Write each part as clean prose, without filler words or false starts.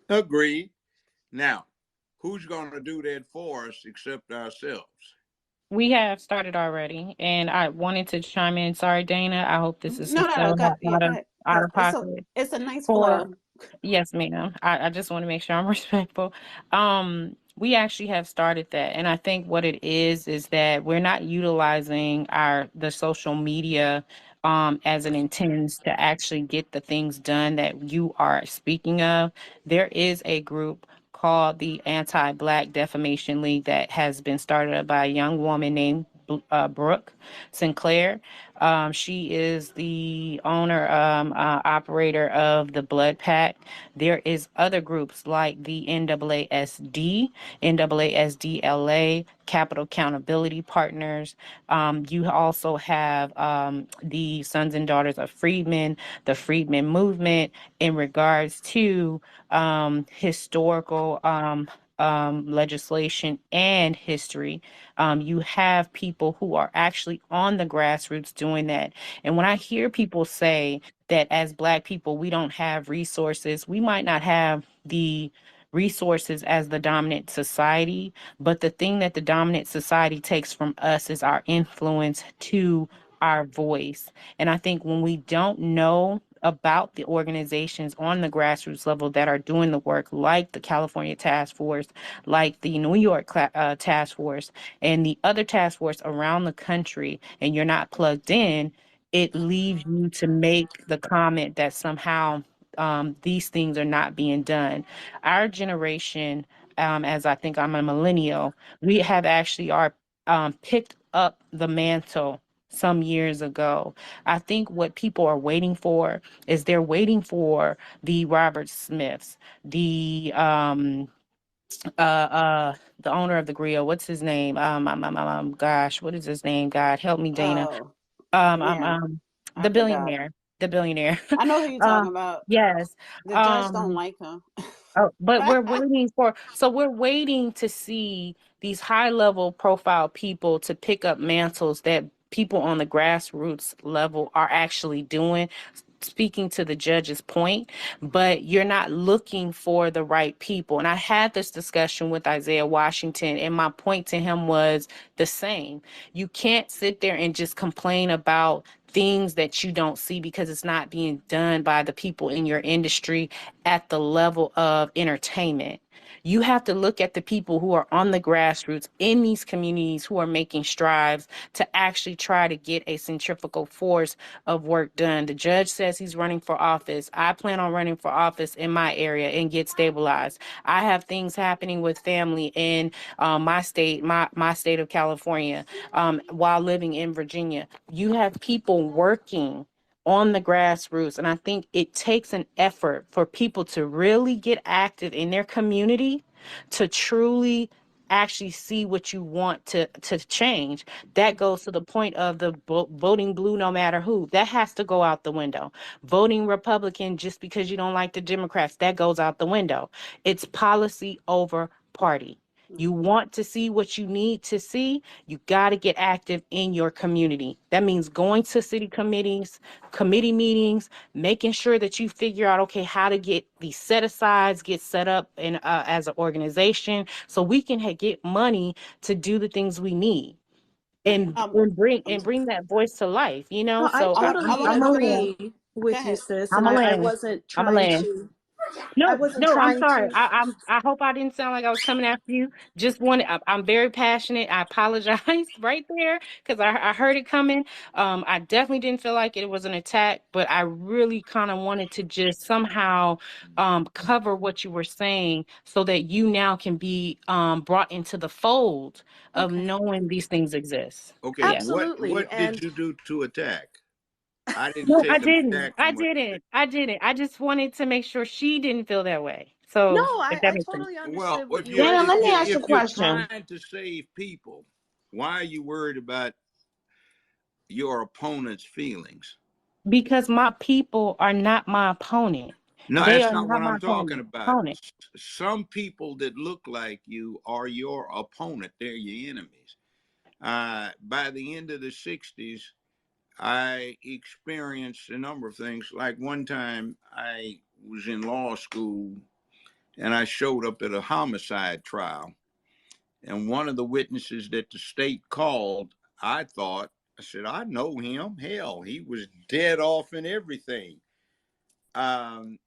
Agreed. Now, who's going to do that for us except ourselves? We have started already, and I wanted to chime in. Sorry, Dana. I hope this is No, no, no. so Go, not yeah, go ahead. out Because of pocket it's a nice for. flow. Yes, ma'am. I just want to make sure I'm respectful. We actually have started that, and I think what it is that we're not utilizing the social media as it intends to actually get the things done that you are speaking of. There is a group called the Anti-Black Defamation League that has been started by a young woman named Brooke Sinclair. She is the owner, operator of the Blood Pact. There is other groups like the NAASD, NAASDLA, Capital Accountability Partners. You also have the Sons and Daughters of Freedmen, the Freedmen Movement, in regards to historical legislation and history. You have people who are actually on the grassroots doing that. And when I hear people say that as Black people, we don't have resources, we might not have the resources as the dominant society, but the thing that the dominant society takes from us is our influence to our voice. And I think when we don't know about the organizations on the grassroots level that are doing the work, like the California Task Force, like the New York Task Force, and the other task force around the country, and you're not plugged in, it leaves you to make the comment that somehow these things are not being done. Our generation, as I think I'm a millennial, we have actually are picked up the mantle some years ago. I think what people are waiting for is they're waiting for the Robert Smiths, the owner of the grill. What's his name? Gosh, what is his name? God help me, Dana. Oh, Um, um, yeah. um, I the forgot. billionaire, the billionaire. I know who you're uh, talking about. yes. The judge don't Um, like him. Oh, but we're waiting to see these high level profile people to pick up mantles that people on the grassroots level are actually doing, speaking to the judge's point, but you're not looking for the right people. And I had this discussion with Isaiah Washington, and my point to him was the same. You can't sit there and just complain about things that you don't see because it's not being done by the people in your industry at the level of entertainment. You have to look at the people who are on the grassroots in these communities who are making strides to actually try to get a centrifugal force of work done. The judge says he's running for office. I plan on running for office in my area and get stabilized. I have things happening with family in my state of California, while living in Virginia. You have people working on the grassroots. And I think it takes an effort for people to really get active in their community to truly actually see what you want to change. That goes to the point of the voting blue no matter who. That has to go out the window. Voting Republican just because you don't like the Democrats, that goes out the window. It's policy over party. You Mhm. want to see what you need to see, you got to get active in your community. That means going to city committees, committee meetings, making sure that you figure out, okay, how to get these set asides, get set up in as an organization so we can get money to do the things we need and Um, and bring I'm and sorry. bring that voice to life, you know? No, I So I'm totally gonna I'm a go ahead. land. agree Go with you, ahead. sis. I'm And a I land. wasn't I'm a trying land. to, I No, wasn't no, I'm trying sorry. to. I hope I didn't sound like I was coming after you. Just wanted. I'm very passionate. I apologize right there because I heard it coming. I definitely didn't feel like it was an attack, but I really kind of wanted to just somehow cover what you were saying so that you now can be brought into the fold of Okay. knowing these things exist. Okay, Yes. Absolutely. what did And you do to attack? I didn't No, take I an didn't. attack I from what you said. didn't. I didn't. I just wanted to make sure she didn't feel that way. no, So if that I makes sense. totally Well, understood what you were Dana, let me saying. ask you a if you're question. trying to save people, why are you worried about your opponent's feelings? Because my people are not my opponent. No, They that's are not not what my I'm talking opponent. about. Opponent. Some people that look like you are your opponent. They're your enemies. By the end of the 60s, I experienced a number of things. Like one time, I was in law school and I showed up at a homicide trial. And one of the witnesses that the state called, I said, I know him. Hell, he was dead off and everything. Um,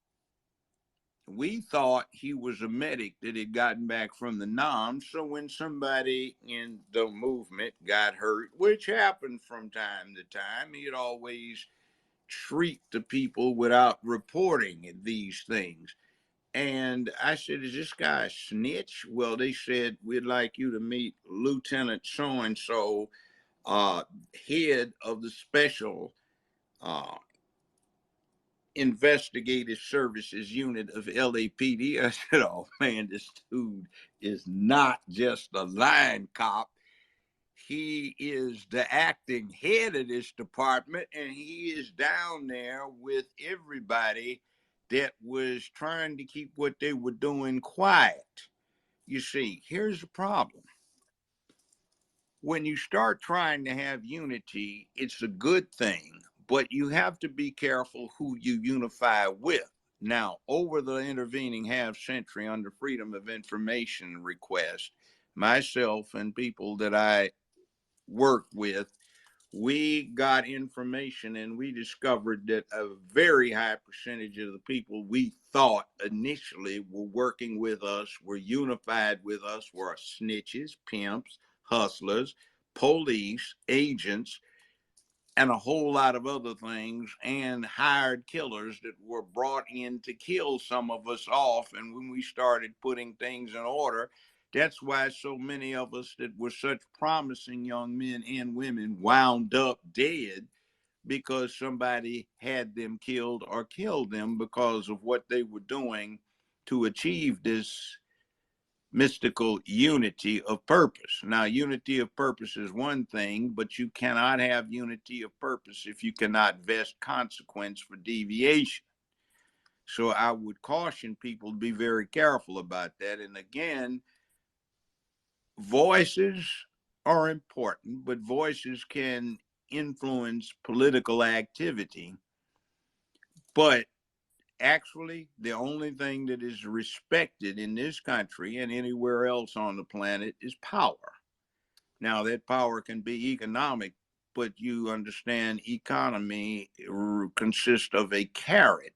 we thought he was a medic that had gotten back from the NOM. So when somebody in the movement got hurt, which happened from time to time, he'd always treat the people without reporting these things. And I said, is this guy a snitch? Well, they said, we'd like you to meet Lieutenant so and so, head of the special uh, investigative services unit of LAPD. I said, oh man, this dude is not just a line cop. He is the acting head of this department, and he is down there with everybody that was trying to keep what they were doing quiet. You see, here's the problem. When you start trying to have unity, it's a good thing, but you have to be careful who you unify with. Now, over the intervening half century under Freedom of Information request, myself and people that I work with, we got information and we discovered that a very high percentage of the people we thought initially were working with us, were unified with us, were snitches, pimps, hustlers, police, agents, and a whole lot of other things, and hired killers that were brought in to kill some of us off. And when we started putting things in order, that's why so many of us that were such promising young men and women wound up dead, because somebody had them killed or killed them because of what they were doing to achieve this mystical unity of purpose. Now, unity of purpose is one thing, but you cannot have unity of purpose if you cannot vest consequence for deviation. So I would caution people to be very careful about that. And again, voices are important, but voices can influence political activity. But actually, the only thing that is respected in this country and anywhere else on the planet is power. Now, that power can be economic, but you understand economy consists of a carrot.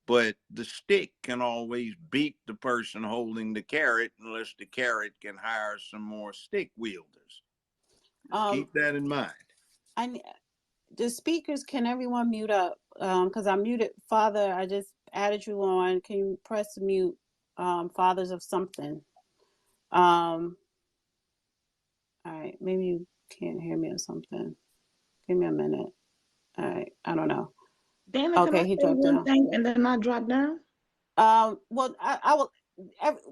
But the stick can always beat the person holding the carrot unless the carrot can hire some more stick wielders. Just Um, keep that in mind. I the speakers, can everyone mute up? Because I muted Father. I just added you on. Can you press mute? Fathers of something. Um, all right. Maybe you can't hear me or something. Give me a minute. All right. I don't know. Dana, can I Okay, he say dropped one down. thing and then I drop down? Well, I will.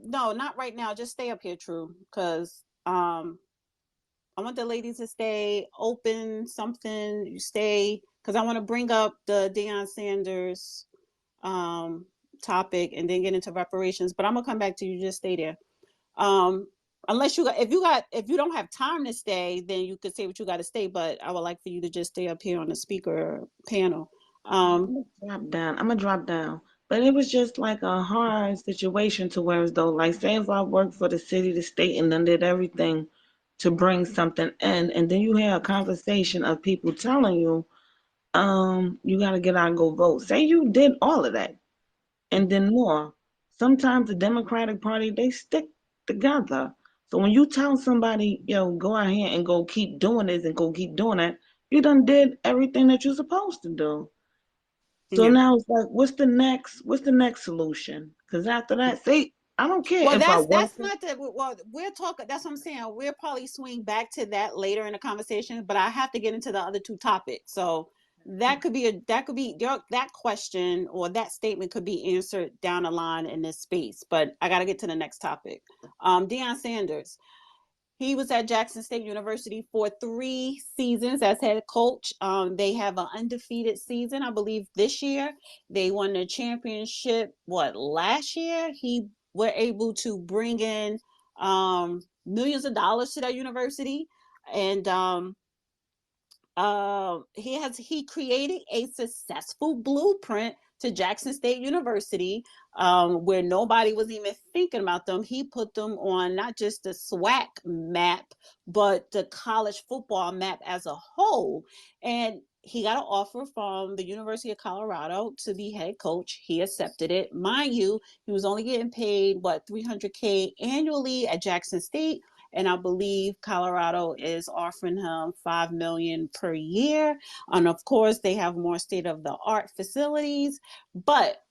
No, not right now. Just stay up here, True, because I want the ladies to stay open. Something you stay, because I want to bring up the Deion Sanders um topic and then get into reparations. But I'm gonna come back to you. Just stay there. Um, unless you got, if you don't have time to stay, then you could say what you got to stay. But I would like for you to just stay up here on the speaker panel. I'm gonna drop down. I'm gonna drop down. But it was just like a hard situation to where as though, like, say if I worked for the city, the state, and then did everything to bring something in, and then you hear a conversation of people telling you, you gotta get out and go vote. Say you did all of that and then more. Sometimes the Democratic Party, they stick together. So when you tell somebody, yo, go out here and go keep doing this and go keep doing that, you done did everything that you're supposed to do. So Yeah. now it's like, what's the next solution? Because after that, say, I don't care Well, if I work. that's not the well. We're talking. That's what I'm saying. We'll probably swing back to that later in the conversation. But I have to get into the other two topics. So that question or that statement could be answered down the line in this space. But I got to get to the next topic. Deion Sanders. He was at Jackson State University for 3 seasons as head coach. They have an undefeated season, I believe, this year. They won the championship, last year? He were able to bring in millions of dollars to that university. And he created a successful blueprint to Jackson State University. where nobody was even thinking about them. He put them on not just the SWAC map, but the college football map as a whole. And he got an offer from the University of Colorado to be head coach. He accepted it. Mind you, he was only getting paid, what, $300K annually at Jackson State. And I believe Colorado is offering him $5 million per year. And of course, they have more state of the art facilities. But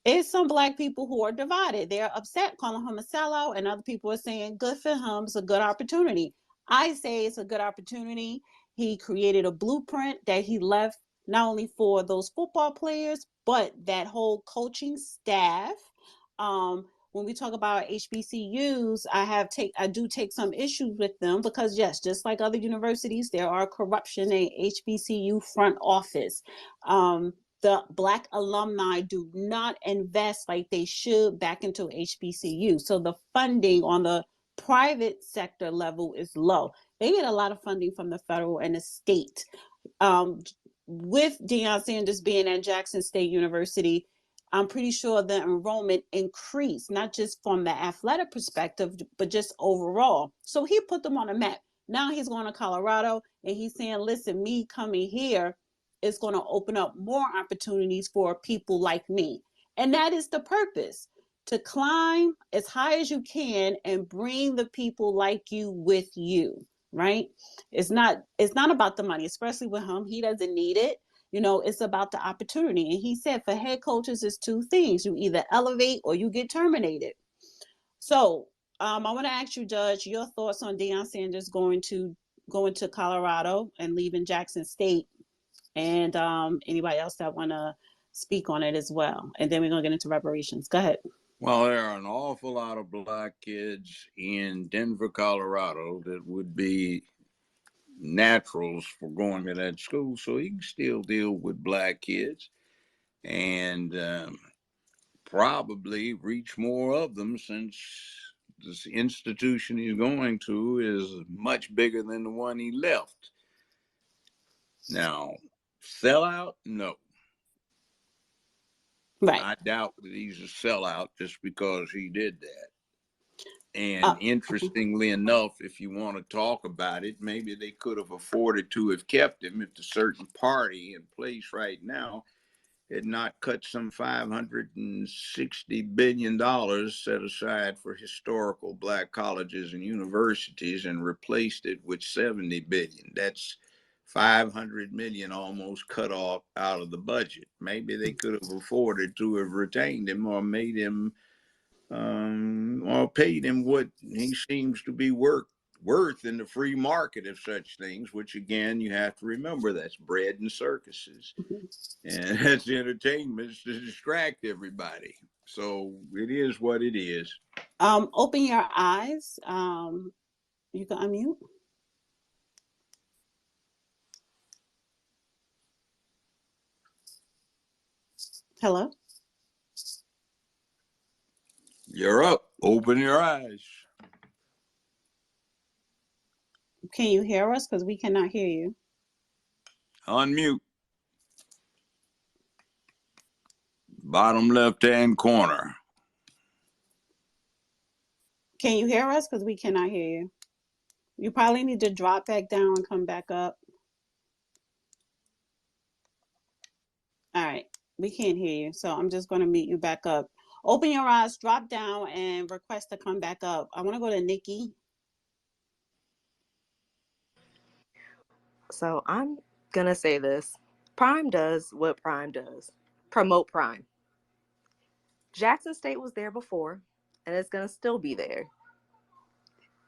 it's some black people who are divided. They're upset, calling him a sellout, and other people are saying, good for him, it's a good opportunity. I say it's a good opportunity. He created a blueprint that he left not only for those football players, but that whole coaching staff. When we talk about HBCUs, I do take some issues with them because yes, just like other universities, there are corruption in HBCU front office. The black alumni do not invest like they should back into HBCU. So the funding on the private sector level is low. They get a lot of funding from the federal and the state. Um, with Deion Sanders being at Jackson State University, I'm pretty sure the enrollment increased, not just from the athletic perspective, but just overall. So he put them on a map. Now he's going to Colorado and he's saying, listen, me coming here is going to open up more opportunities for people like me. And that is the purpose, to climb as high as you can and bring the people like you with you, right? It's not about the money, especially with him. He doesn't need it. It's about the opportunity. And he said for head coaches, it's two things. You either elevate or you get terminated. So I want to ask you, Judge, your thoughts on Deion Sanders going to Colorado and leaving Jackson State, and anybody else that want to speak on it as well. And then we're going to get into reparations. Go ahead. Well, there are an awful lot of black kids in Denver, Colorado that would be naturals for going to that school, so he can still deal with black kids and probably reach more of them, since this institution he's going to is much bigger than the one he left. Now, sellout? No. Right. I doubt that he's a sellout just because he did that. And interestingly enough, if you want to talk about it, maybe they could have afforded to have kept him if the certain party in place right now had not cut some $560 billion set aside for historical black colleges and universities and replaced it with $70 billion. That's $500 million almost cut off out of the budget. Maybe they could have afforded to have retained him or made him or paid him what he seems to be worth in the free market of such things, which again, you have to remember, that's bread and circuses. And that's entertainment to distract everybody. So it is what it is. Open your eyes. You can unmute. Hello. You're up. Open your eyes. Can you hear us? Because we cannot hear you. Unmute. Bottom left-hand corner. Can you hear us? Because we cannot hear you. You probably need to drop back down and come back up. All right. We can't hear you. So I'm just going to meet you back up. Open your eyes, drop down, and request to come back up. I want to go to Nikki. So I'm going to say this. Prime does what Prime does. Promote Prime. Jackson State was there before, and it's going to still be there.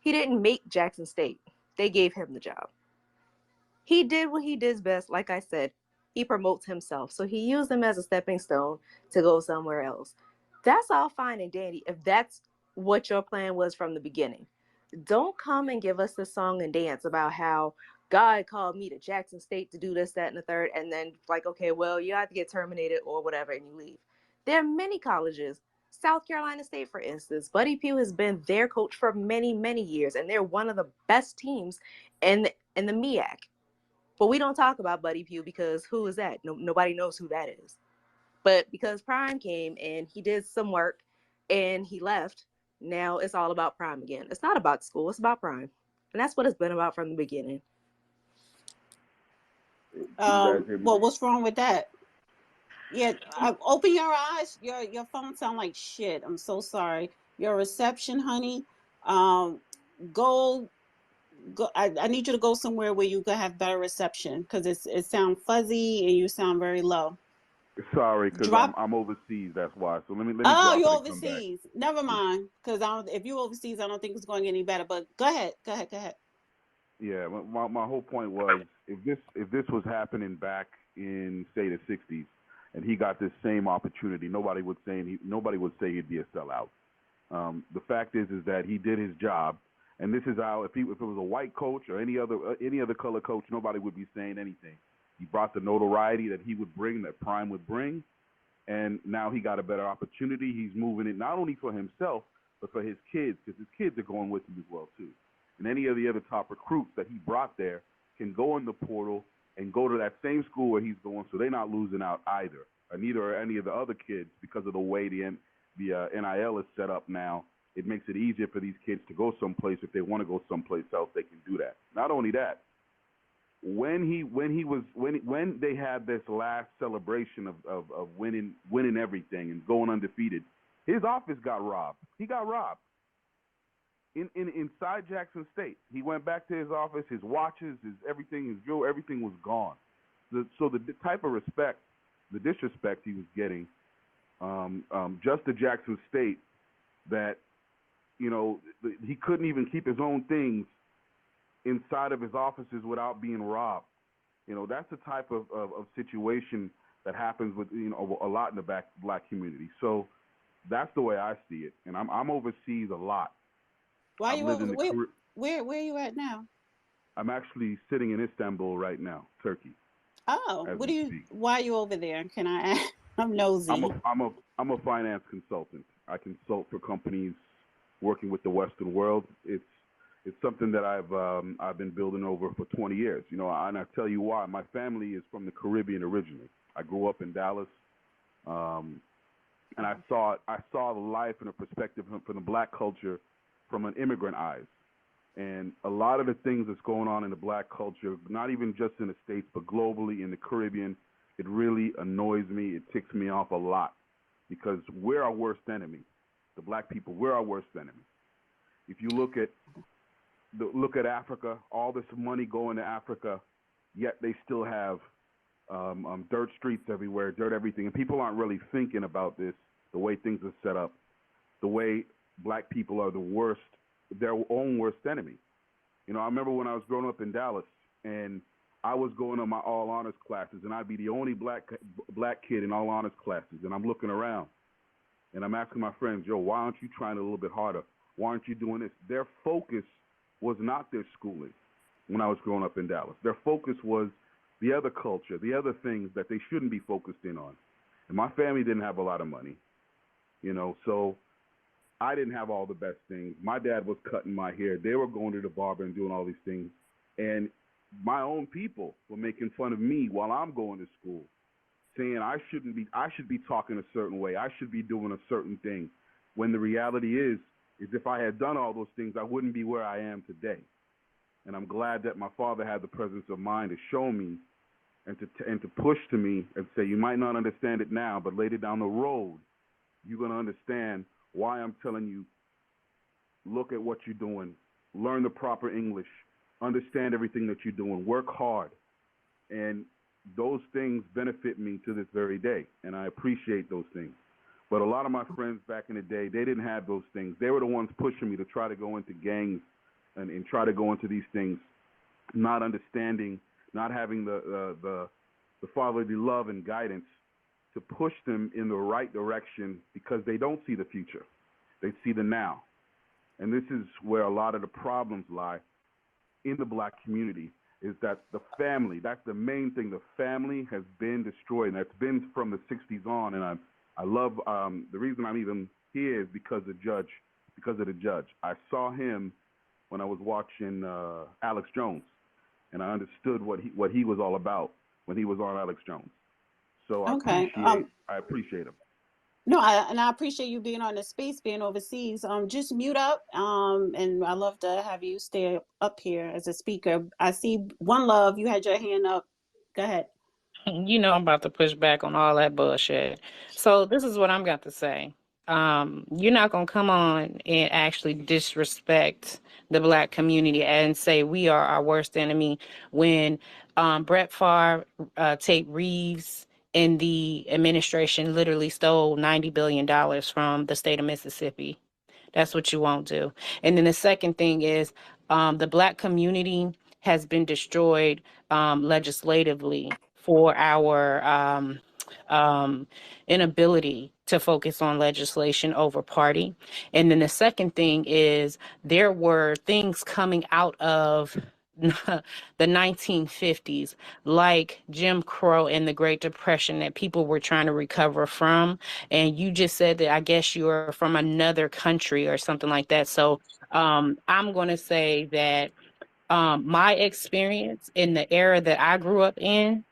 He didn't make Jackson State. They gave him the job. He did what he does best. Like I said, he promotes himself. So he used them as a stepping stone to go somewhere else. That's all fine and dandy if that's what your plan was from the beginning. Don't come and give us this song and dance about how God called me to Jackson State to do this, that, and the third, and then like, okay, well, you have to get terminated or whatever, and you leave. There are many colleges. South Carolina State, for instance, Buddy Pugh has been their coach for many, many years, and they're one of the best teams in the MEAC. But we don't talk about Buddy Pugh because who is that? Nobody knows who that is. But because Prime came and he did some work and he left, now it's all about Prime again. It's not about school, it's about Prime. And that's what it's been about from the beginning. Can you guys hear me? Well, what's wrong with that? Yeah, open your eyes. Your phone sound like shit. I'm so sorry. Your reception, honey. Um, go. I need you to go somewhere where you can have better reception because it sound fuzzy and you sound very low. Sorry, because Drop. I'm overseas. That's why. So let me Oh, drop you're it and come back. overseas. Never mind. Because if you overseas, I don't think it's going to get any better. But go ahead. Go ahead. Go ahead. Yeah, my whole point was if this was happening back in say the '60s, and he got this same opportunity, nobody would say he'd be a sellout. The fact is that he did his job, and this is how if it was a white coach or any other color coach, nobody would be saying anything. He brought the notoriety that he would bring, that Prime would bring, and now he got a better opportunity. He's moving it not only for himself but for his kids, because his kids are going with him as well too. And any of the other top recruits that he brought there can go in the portal and go to that same school where he's going, so they're not losing out either. Or neither are any of the other kids, because of the way the NIL is set up now. It makes it easier for these kids to go someplace. If they want to go someplace else, they can do that. Not only that, when they had this last celebration of winning everything and going undefeated, his office got robbed. He got robbed. Inside Jackson State. He went back to his office, his watches, his everything, his jewelry, everything was gone. So the type of respect, the disrespect he was getting, just to Jackson State, that he couldn't even keep his own things inside of his offices without being robbed. That's the type of situation that happens with a lot in the black community. So that's the way I see it, and I'm overseas a lot. Why I've you lived over? in the Where are you at now? I'm actually sitting in Istanbul right now, Turkey. Oh, As what do we you? speak. Why are you over there? Can I ask? I'm nosy. I'm a finance consultant. I consult for companies working with the Western world. It's something that I've been building over for 20 years. And I tell you why. My family is from the Caribbean originally. I grew up in Dallas, and I saw the life and the perspective from the black culture from an immigrant eyes. And a lot of the things that's going on in the black culture, not even just in the States, but globally in the Caribbean, it really annoys me. It ticks me off a lot, because we're our worst enemy. The black people, we're our worst enemy. If you look at Africa, all this money going to Africa, yet they still have dirt streets everywhere, dirt everything. And people aren't really thinking about this, the way things are set up, the way black people are the worst, their own worst enemy. I remember when I was growing up in Dallas, and I was going to my all honors classes, and I'd be the only black kid in all honors classes, and I'm looking around, and I'm asking my friends, "Yo, why aren't you trying a little bit harder? Why aren't you doing this?" Their focus was not their schooling when I was growing up in Dallas. Their focus was the other culture, the other things that they shouldn't be focused in on. And my family didn't have a lot of money, so I didn't have all the best things. My dad was cutting my hair. They were going to the barber and doing all these things. And my own people were making fun of me while I'm going to school, saying I should be talking a certain way. I should be doing a certain thing. When the reality is if I had done all those things, I wouldn't be where I am today. And I'm glad that my father had the presence of mind to show me and to push to me and say, you might not understand it now, but later down the road, you're going to understand why I'm telling you, look at what you're doing, learn the proper English, understand everything that you're doing, work hard. And those things benefit me to this very day, and I appreciate those things. But a lot of my friends back in the day, they didn't have those things. They were the ones pushing me to try to go into gangs and try to go into these things, not understanding, not having the fatherly love and guidance to push them in the right direction, because they don't see the future. They see the now. And this is where a lot of the problems lie in the black community, is that the family, that's the main thing. The family has been destroyed, and that's been from the 60s on. And I love, the reason I'm even here is because of the judge. I saw him when I was watching Alex Jones, and I understood what he was all about when he was on Alex Jones. So Okay. I appreciate them. No, and I appreciate you being on the space, being overseas. Just mute up. And I love to have you stay up here as a speaker. I see One Love. You had your hand up. Go ahead. You know I'm about to push back on all that bullshit. So this is what I'm got to say. You're not gonna come on and actually disrespect the black community and say we are our worst enemy when Brett Favre, Tate Reeves, and the administration literally stole $90 billion from the state of Mississippi. That's what you won't do. And then the second thing is the black community has been destroyed legislatively for our inability to focus on legislation over party. And then the second thing is there were things coming out of the 1950s, like Jim Crow and the Great Depression, that people were trying to recover from. And you just said that I guess you're from another country or something like that. So I'm going to say that my experience in the era that I grew up in,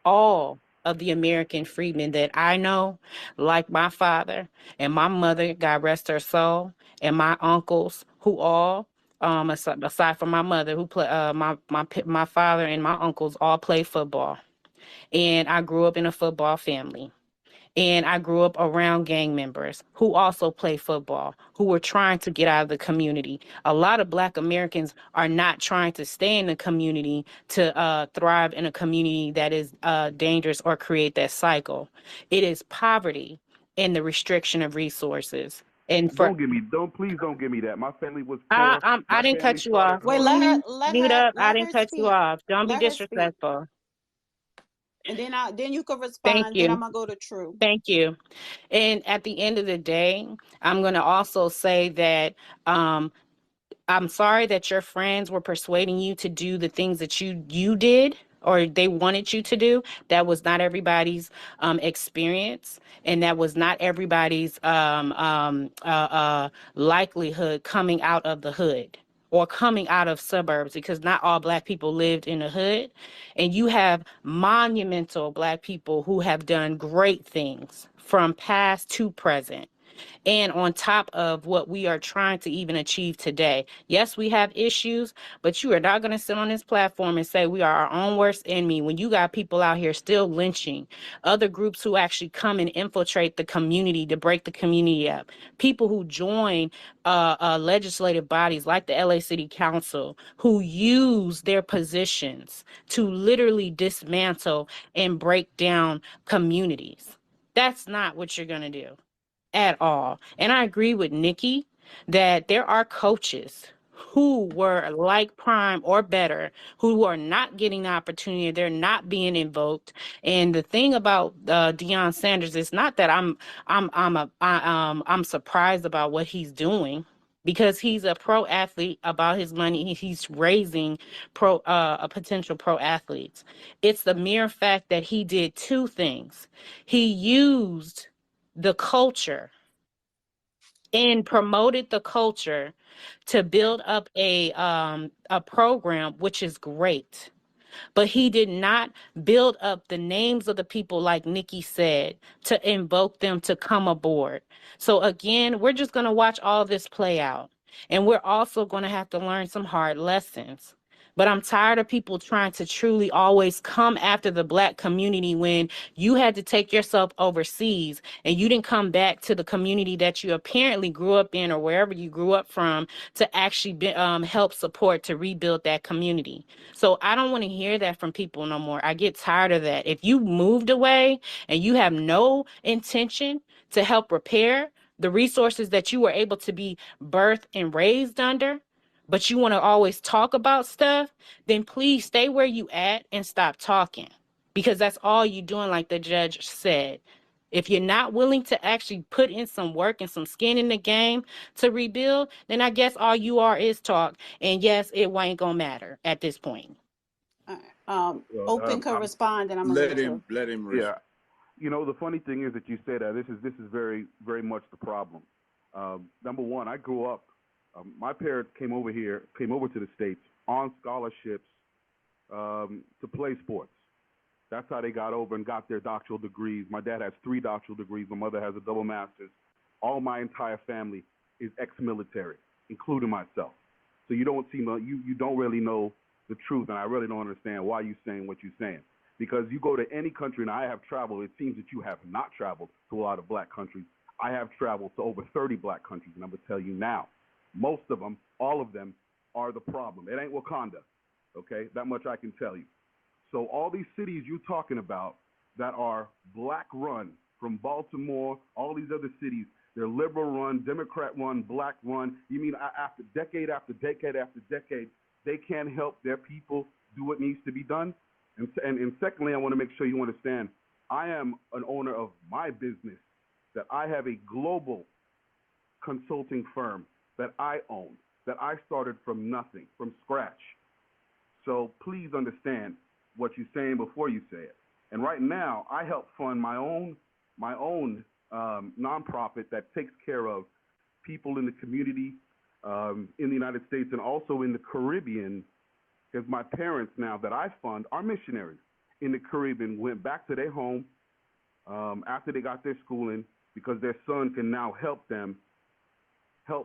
all of the American freedmen that I know, like my father and my mother, God rest her soul, and my uncles, who all, aside from my mother, who play, my father and my uncles all play football, and I grew up in a football family. And I grew up around gang members who also play football, who were trying to get out of the community. A lot of Black Americans are not trying to stay in the community to thrive in a community that is dangerous or create that cycle. It is poverty and the restriction of resources. And for Please don't give me that. My family was I, poor. I'm, I My didn't family cut you started. off. Wait, Hold on. Mute up. I let didn't her cut you speak. off. Don't be Let her speak, disrespectful. and then you can Thank respond. Then you. I'm gonna go to True. Thank you. And at the end of the day, I'm going to also say that um, I'm sorry that your friends were persuading you to do the things that you did or they wanted you to do. That was not everybody's experience, and that was not everybody's likelihood coming out of the hood or coming out of suburbs, because not all Black people lived in the hood. And you have monumental Black people who have done great things from past to present, and on top of what we are trying to even achieve today. Yes, we have issues, but you are not going to sit on this platform and say we are our own worst enemy when you got people out here still lynching other groups who actually come and infiltrate the community to break the community up. People who join legislative bodies like the LA City Council, who use their positions to literally dismantle and break down communities. That's not what you're going to do at all. And I agree with Nikki that there are coaches who were like Prime or better, who are not getting the opportunity, they're not being invoked. And the thing about Deion Sanders is not that I'm surprised about what he's doing, because he's a pro athlete about his money. He's raising a potential pro athletes. It's the mere fact that he did two things. He used the culture and promoted the culture to build up a program, which is great, but he did not build up the names of the people, like Nikki said, to invoke them to come aboard. So again, we're just going to watch all this play out, and we're also going to have to learn some hard lessons. But I'm tired of people trying to truly always come after the Black community when you had to take yourself overseas and you didn't come back to the community that you apparently grew up in or wherever you grew up from to actually help support to rebuild that community. So I don't want to hear that from people no more. I get tired of that. If you moved away and you have no intention to help repair the resources that you were able to be birthed and raised under, but you want to always talk about stuff, then please stay where you at and stop talking, because that's all you doing, like the judge said. If you're not willing to actually put in some work and some skin in the game to rebuild, then I guess all you are is talk. And yes, it ain't gonna matter at this point. All right. Well, Open can I'm respond, and I'm gonna go to True. Let him yeah. You know, the funny thing is that you say that this is very very much the problem. Number one, I grew up. My parents came over to the States on scholarships to play sports. That's how they got over and got their doctoral degrees. My dad has 3 doctoral degrees. My mother has a double master's. All my entire family is ex-military, including myself. So you don't see you don't really know the truth, and I really don't understand why you're saying what you're saying. Because you go to any country, and I have traveled. It seems that you have not traveled to a lot of black countries. I have traveled to over 30 black countries, and I'm gonna tell you now, most of them, all of them, are the problem. It ain't Wakanda, okay? That much I can tell you. So all these cities you're talking about that are black run, from Baltimore, all these other cities, they're liberal run, Democrat run, black run. You mean after decade after decade after decade, they can't help their people do what needs to be done? And secondly, I want to make sure you understand, I am an owner of my business, that I have a global consulting firm that I own, that I started from nothing, from scratch. So please understand what you're saying before you say it. And right now, I help fund my own nonprofit that takes care of people in the community in the United States and also in the Caribbean, because my parents now that I fund are missionaries in the Caribbean, went back to their home after they got their schooling, because their son can now help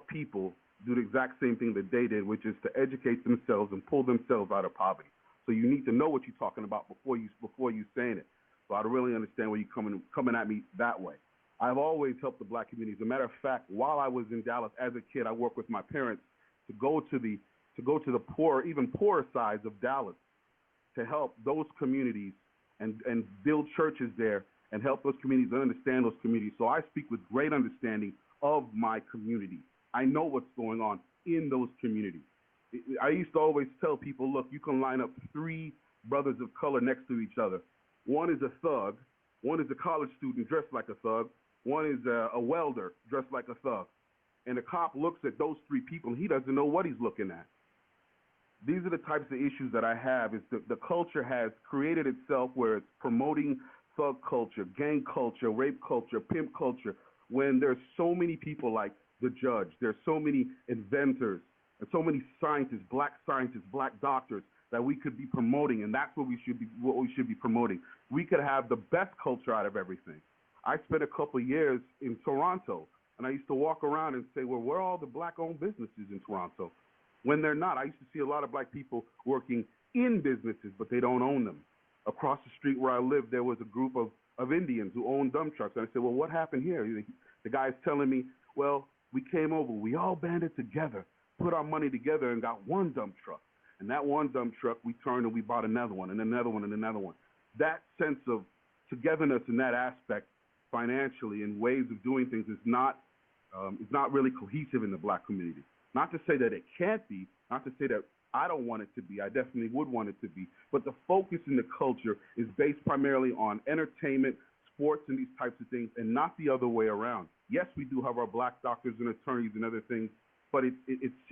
people do the exact same thing that they did, which is to educate themselves and pull themselves out of poverty. So you need to know what you're talking about before you saying it. So I don't really understand where you're coming at me that way. I've always helped the black community. As a matter of fact, while I was in Dallas as a kid, I worked with my parents to go to the poor, even poorer sides of Dallas, to help those communities and build churches there and help those communities and understand those communities. So I speak with great understanding of my community. I know what's going on in those communities. I used to always tell people, look, you can line up 3 brothers of color next to each other. One is a thug, one is a college student dressed like a thug, one is a welder dressed like a thug. And the cop looks at those 3 people and he doesn't know what he's looking at. These are the types of issues that I have. Is the culture has created itself where it's promoting thug culture, gang culture, rape culture, pimp culture, when there's so many people like the judge, there's so many inventors and so many scientists, black doctors that we could be promoting, and that's what we should be promoting. We could have the best culture out of everything. I spent a couple of years in Toronto, and I used to walk around and say, well, where are all the black-owned businesses in Toronto? When they're not. I used to see a lot of black people working in businesses, but they don't own them. Across the street where I lived, there was a group of Indians who owned dump trucks. And I said, well, what happened here? The guy's telling me, well, we came over. We all banded together, put our money together, and got one dump truck. And that one dump truck, we turned and we bought another one and another one and another one. That sense of togetherness in that aspect financially and ways of doing things is not really cohesive in the black community. Not to say that it can't be, not to say that I don't want it to be. I definitely would want it to be. But the focus in the culture is based primarily on entertainment, sports, and these types of things, and not the other way around. Yes, we do have our black doctors and attorneys and other things, but it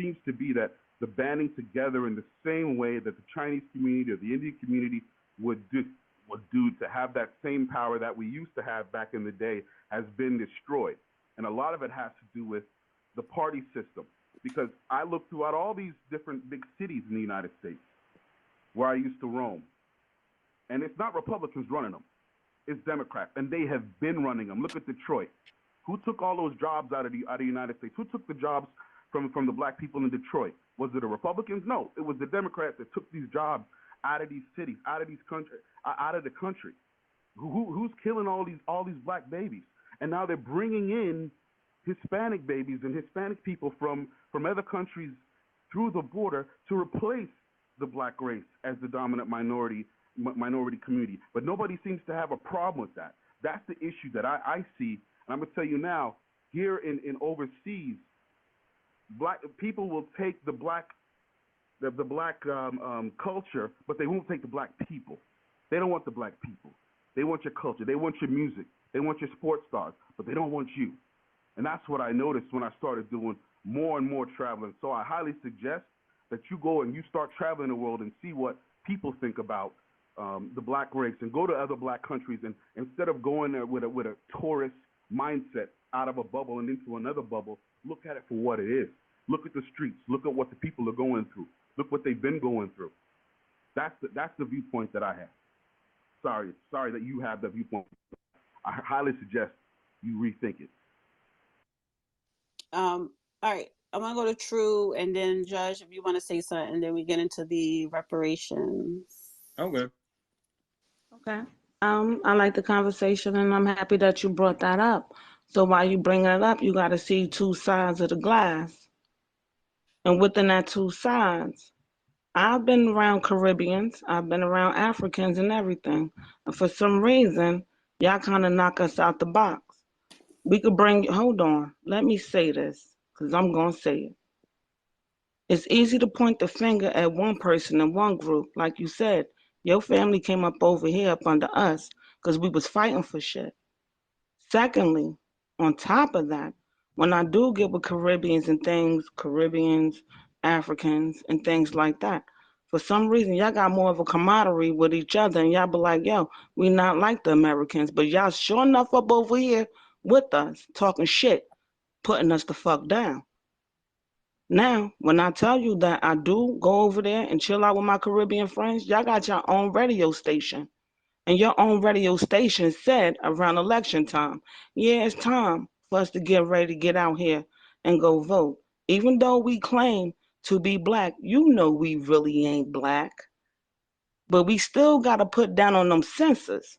seems to be that the banding together in the same way that the Chinese community or the Indian community would do to have that same power that we used to have back in the day has been destroyed. And a lot of it has to do with the party system. Because I look throughout all these different big cities in the United States where I used to roam, and it's not Republicans running them. It's Democrats, and they have been running them. Look at Detroit. Who took all those jobs out of the United States? Who took the jobs from the black people in Detroit? Was it the Republicans? No, it was the Democrats that took these jobs out of these cities, out of the country. Who's killing all these black babies? And now they're bringing in Hispanic babies and Hispanic people from other countries through the border to replace the black race as the dominant minority community. But nobody seems to have a problem with that. That's the issue that I see. And I'm going to tell you now, here in overseas, black people will take the black culture, but they won't take the black people. They don't want the black people. They want your culture. They want your music. They want your sports stars, but they don't want you. And that's what I noticed when I started doing more and more traveling. So I highly suggest that you go and you start traveling the world and see what people think about the black race, and go to other black countries, and instead of going there with a tourist mindset out of a bubble and into another bubble, look at it for what it is. Look at the streets. Look at what the people are going through. Look what they've been going through. That's the viewpoint that I have. sorry that you have the viewpoint. I highly suggest you rethink it. All right. I want to go to True and then Judge, if you want to say something, and then we get into the reparations. Okay. Okay. I like the conversation, and I'm happy that you brought that up. So while you bring it up, you got to see two sides of the glass, and within that two sides, I've been around Caribbeans, I've been around Africans and everything. And for some reason, y'all kind of knock us out the box. We could hold on, let me say this, because I'm going to say it. It's easy to point the finger at one person in one group. Like you said, your family came up over here up under us because we was fighting for shit. Secondly, on top of that, when I do get with Caribbeans and things, Caribbeans, Africans, and things like that, for some reason, y'all got more of a camaraderie with each other, and y'all be like, yo, we not like the Americans, but y'all sure enough up over here with us, talking shit, putting us the fuck down. Now, when I tell you that I do go over there and chill out with my Caribbean friends, y'all got your own radio station. And your own radio station said around election time, yeah, it's time for us to get ready to get out here and go vote. Even though we claim to be black, you know we really ain't black. But we still got to put down on them census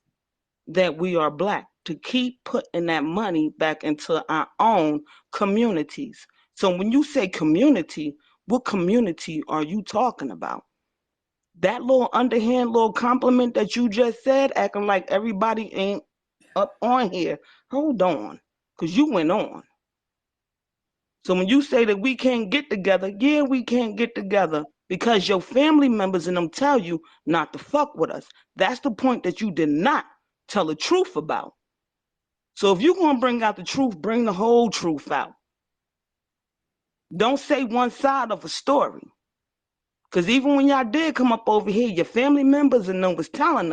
that we are black to keep putting that money back into our own communities. So when you say community, what community are you talking about? That little underhand little compliment that you just said, acting like everybody ain't up on here. Hold on, because you went on. So when you say that we can't get together, yeah, we can't get together because your family members and them tell you not to fuck with us. That's the point that you did not tell the truth about. So if you're going to bring out the truth, bring the whole truth out. Don't say one side of a story. Because even when y'all did come up over here, your family members and them was telling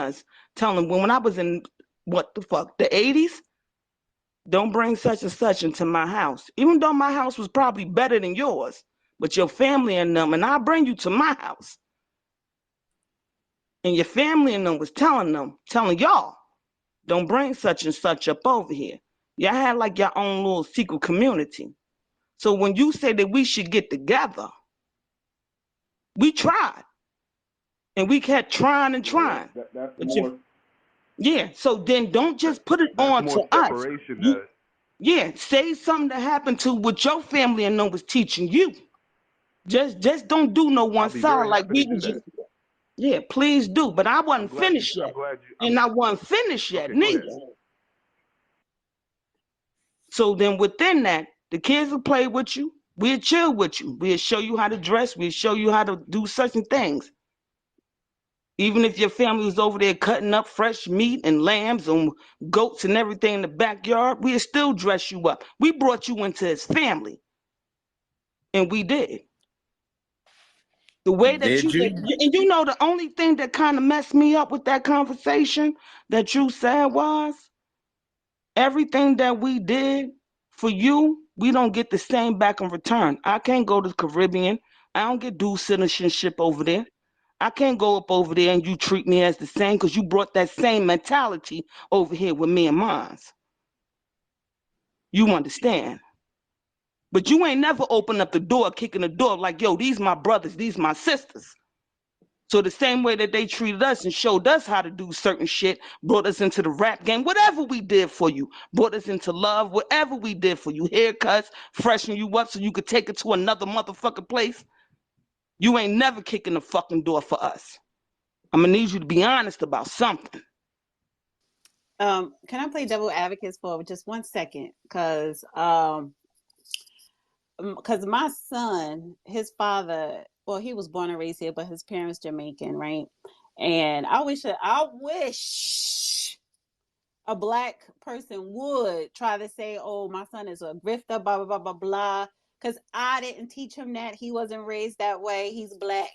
when I was in, what the fuck, the 80s? Don't bring such and such into my house. Even though my house was probably better than yours, but your family and them, and I'll bring you to my house. And your family and them was telling y'all, don't bring such and such up over here. Y'all had like your own little secret community. So when you say that we should get together, we tried. And we kept trying and Yeah, trying. that's But more. yeah, so then don't just put it That's on more to us. separation. Yeah, say something that happened to what your family and them was teaching you. Just don't do no one I'll be side very like happy to we do was that. just. Yeah, please do. But I I'm wasn't glad you. finished I'm yet. glad you. And I wasn't finished yet Okay, go neither. ahead. So then within that, the kids will play with you. We'll chill with you. We'll show you how to dress. We'll show you how to do certain things. Even if your family was over there cutting up fresh meat and lambs and goats and everything in the backyard, we'd still dress you up. We brought you into his family. And we did. The way that Did you? and you know, the only thing that kind of messed me up with that conversation that you said was everything that we did for you, we don't get the same back in return. I can't go to the Caribbean. I don't get dual citizenship over there. I can't go up over there and you treat me as the same because you brought that same mentality over here with me and mine. You understand? But you ain't never opened up the door, kicking the door like, yo, these my brothers, these my sisters. So the same way that they treated us and showed us how to do certain shit, brought us into the rap game, whatever we did for you, brought us into love, whatever we did for you, haircuts, freshen you up so you could take it to another motherfucking place. You ain't never kicking the fucking door for us. I'm gonna need you to be honest about something. Can I play devil advocates for just 1 second? Because my son, his father, well, he was born and raised here, but his parents Jamaican, right? And I wish a black person would try to say, "Oh, my son is a grifter," blah blah blah blah blah. Because I didn't teach him that. He wasn't raised that way. He's black.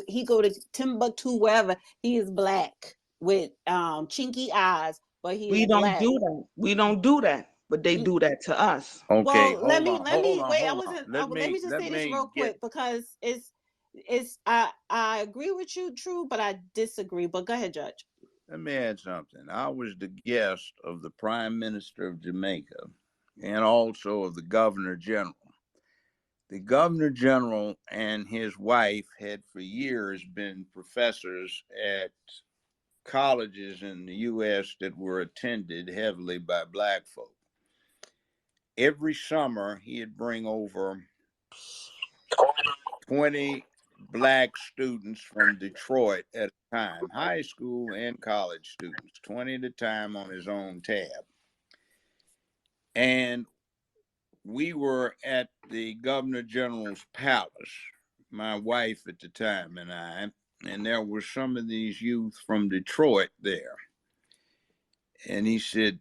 He go to Timbuktu, wherever. He is black with chinky eyes, but he is We don't black. do that. We don't do that. But they do that to us. Okay, Well, let hold me on, let hold me on, wait. I hold on. wasn't. Let me just Let say this real me get. quick because it's. I agree with you, True, but I disagree. But go ahead, Judge. Let me add something. I was the guest of the Prime Minister of Jamaica and also of the Governor General. The Governor General and his wife had for years been professors at colleges in the U.S. that were attended heavily by black folk. Every summer, he'd bring over 20 black students from Detroit at a time, high school and college students, 20 at a time on his own tab. And we were at the Governor General's palace, my wife at the time and I, and there were some of these youth from Detroit there. And he said,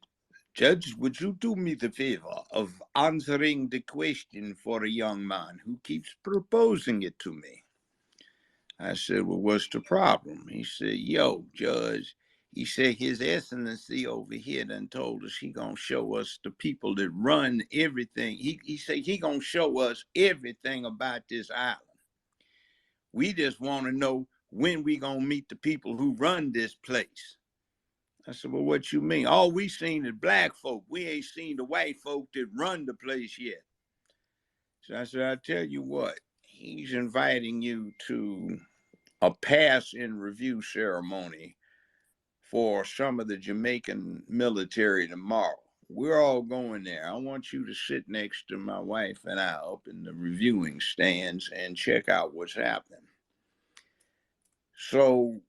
Judge, would you do me the favor of answering the question for a young man who keeps proposing it to me? I said, well, what's the problem? He said, yo, Judge, he said, His Excellency over here done told us he gonna show us the people that run everything. He said he gonna show us everything about this island. We just want to know when we gonna meet the people who run this place. I said, well, what you mean? All we seen is black folk. We ain't seen the white folk that run the place yet. So I said, I tell you what, he's inviting you to a pass in review ceremony for some of the Jamaican military tomorrow. We're all going there. I want you to sit next to my wife and I up in the reviewing stands and check out what's happening. So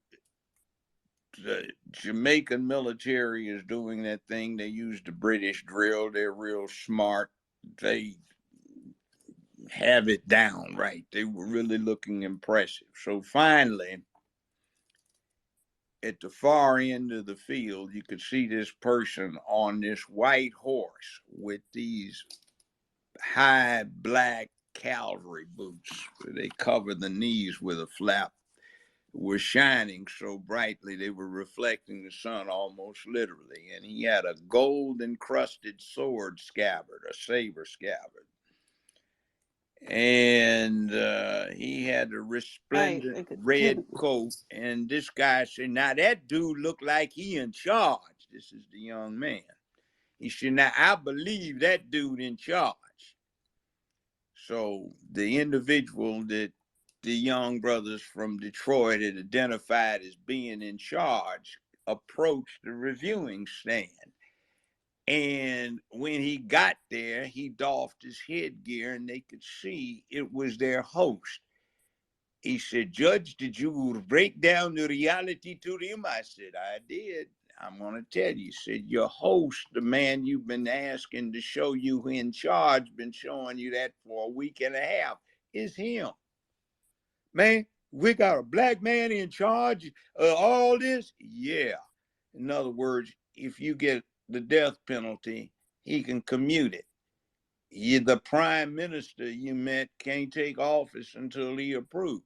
the Jamaican military is doing that thing. They use the British drill. They're real smart. They have it down right. They were really looking impressive. So finally, at the far end of the field, you could see this person on this white horse with these high black cavalry boots. They cover the knees with a flap. Were shining so brightly they were reflecting the sun almost literally. And he had a gold encrusted sword scabbard, a saber scabbard. And he had a resplendent red coat. And this guy said, now that dude looked like he in charge. This is the young man. He said, now I believe that dude in charge. So the individual that the young brothers from Detroit had identified as being in charge approached the reviewing stand. And when he got there, he doffed his headgear and they could see it was their host. He said, Judge, did you break down the reality to him? I said, I did. I'm going to tell you. He said, your host, the man you've been asking to show you in charge, been showing you that for a week and a half, is him. Man, we got a black man in charge of all this? Yeah. In other words, if you get the death penalty, he can commute it. The prime minister you met can't take office until he approves.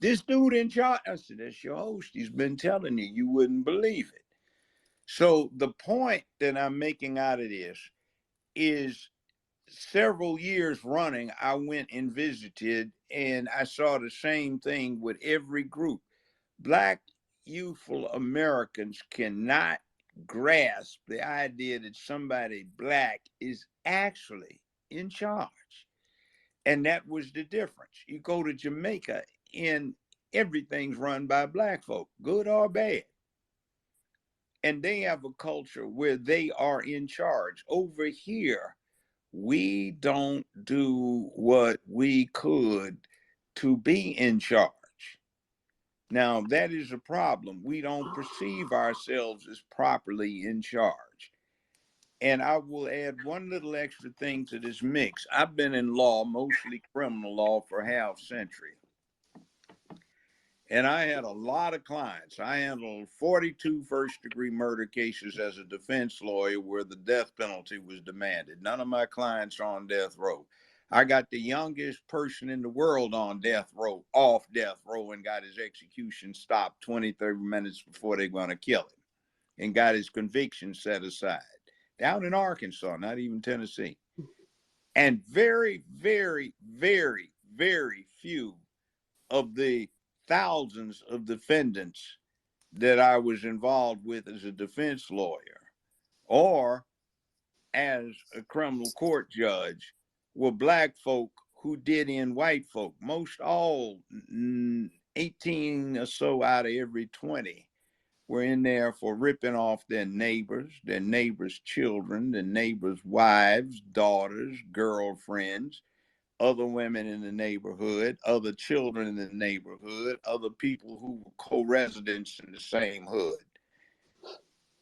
This dude in charge, I said, that's your host. He's been telling you, you wouldn't believe it. So the point that I'm making out of this is several years running, I went and visited and I saw the same thing with every group. Black youthful Americans cannot grasp the idea that somebody black is actually in charge. And that was the difference. You go to Jamaica and everything's run by black folk, good or bad. And they have a culture where they are in charge. Over here, we don't do what we could to be in charge. Now, that is a problem. We don't perceive ourselves as properly in charge. And I will add one little extra thing to this mix. I've been in law, mostly criminal law, for half a century. And I had a lot of clients. I handled 42 first-degree murder cases as a defense lawyer where the death penalty was demanded. None of my clients are on death row. I got the youngest person in the world on death row, off death row, and got his execution stopped 20, 30 minutes before they're going to kill him, and got his conviction set aside. Down in Arkansas, not even Tennessee. And very, very, very, very few of the thousands of defendants that I was involved with as a defense lawyer or as a criminal court judge were black folk who did in white folk. Most all 18 or so out of every 20 were in there for ripping off their neighbors' children, their neighbors' wives, daughters, girlfriends, other women in the neighborhood, other children in the neighborhood, other people who were co-residents in the same hood.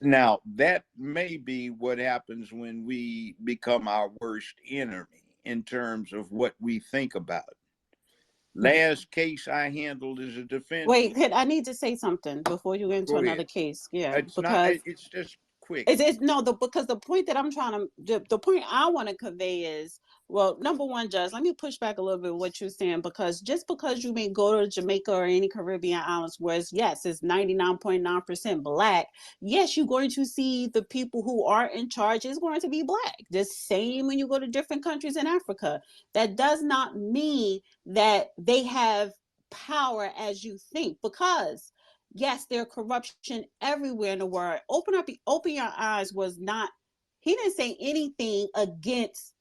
Now, that may be what happens when we become our worst enemy in terms of what we think about. Last case I handled as a defense Wait, lawyer. I need to say something before you get into Go another ahead. case. Yeah, It's not, because it's just quick. it's no, because the point that I'm trying to, the point I want to convey is, well, number one, Judge, let me push back a little bit what you're saying, because just because you may go to Jamaica or any Caribbean islands where it's 99.9% black, yes, you're going to see the people who are in charge is going to be black. The same when you go to different countries in Africa. That does not mean that they have power as you think, because yes, there's corruption everywhere in the world. Open your eyes was not. He didn't say anything against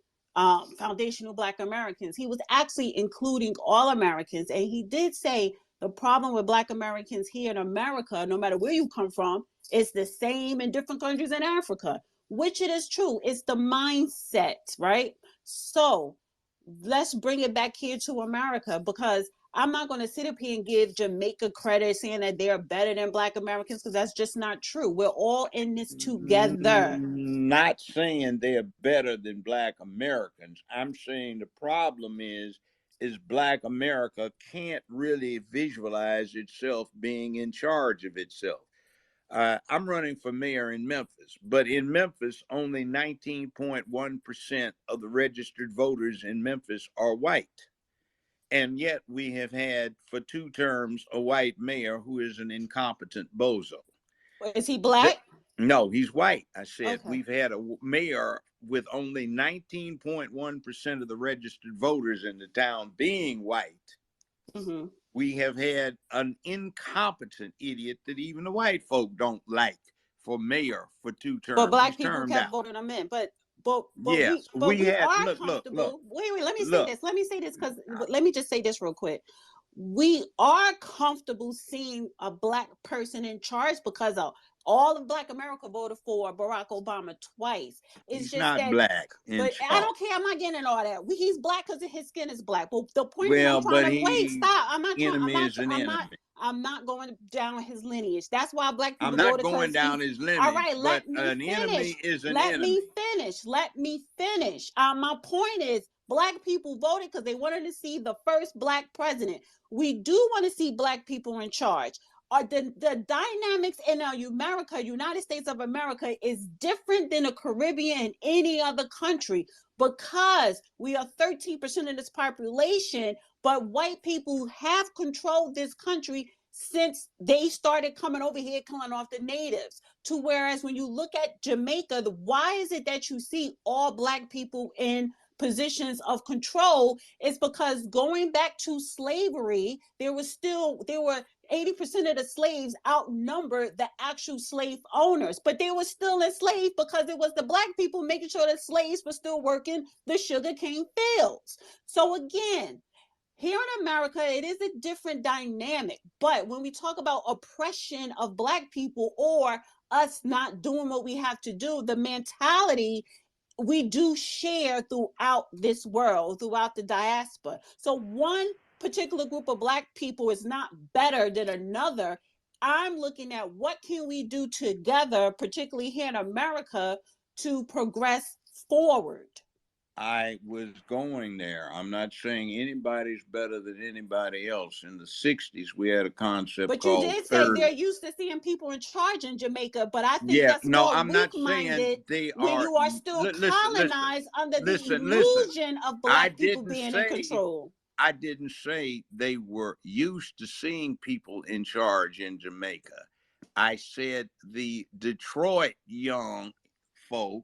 foundational Black Americans. He was actually including all Americans, and he did say the problem with Black Americans here in America, no matter where you come from, is the same in different countries in Africa, which it is true. It's the mindset, right? So let's bring it back here to America, because I'm not going to sit up here and give Jamaica credit saying that they're better than Black Americans, because that's just not true. We're all in this together. Not saying they're better than black Americans. I'm saying the problem is black America can't really visualize itself being in charge of itself. I'm running for mayor in Memphis, but in Memphis, only 19.1% of the registered voters in Memphis are white. And yet we have had for 2 terms a white mayor who is an incompetent bozo. Is he Black? No, he's white. I said Okay. we've had a mayor with only 19.1% of the registered voters in the town being white. Mm-hmm. We have had an incompetent idiot that even the white folk don't like for mayor for 2 But terms. He's Black people termed kept out. voting them in. Yes, But we we had are look. comfortable. Wait, let me say Look. this. Because let me just say this real quick. We are comfortable seeing a Black person in charge because of all of Black America voted for Barack Obama twice. It's He's just not that, black in but I charge. don't care. I'm not getting all that. He's Black because his skin is black. But the point is, I'm Well, trying but to wait. he Stop. I'm not trying. enemy is an enemy. I'm not going down his lineage. That's why Black I'm people not voted, going because down he's his all lineage, right. but Let me an finish. enemy is an Let me enemy. finish. Let me finish. My point is, Black people voted because they wanted to see the first Black president. We do want to see Black people in charge. The dynamics in America, United States of America, is different than the Caribbean and any other country, because we are 13% of this population, but white people have controlled this country since they started coming over here, killing off the natives. To whereas when you look at Jamaica, why is it that you see all Black people in positions of control? Is because going back to slavery, there were 80% of the slaves outnumbered the actual slave owners, but they were still enslaved because it was the Black people making sure that slaves were still working the sugarcane fields. So again, here in America, it is a different dynamic. But when we talk about oppression of Black people, or us not doing what we have to do, the mentality we do share throughout this world, throughout the diaspora. So one particular group of Black people is not better than another. I'm looking at what can we do together, particularly here in America, to progress forward. I was going there. I'm not saying anybody's better than anybody else. In the 60s, we had a concept But you called did say third. they're used to seeing people in charge in Jamaica, but I think Yeah, that's no, more I'm not saying weak-minded they when are. you are still colonized under the Listen. illusion of I Black people didn't being in say control. I didn't say they were used to seeing people in charge in Jamaica. I said the Detroit young folk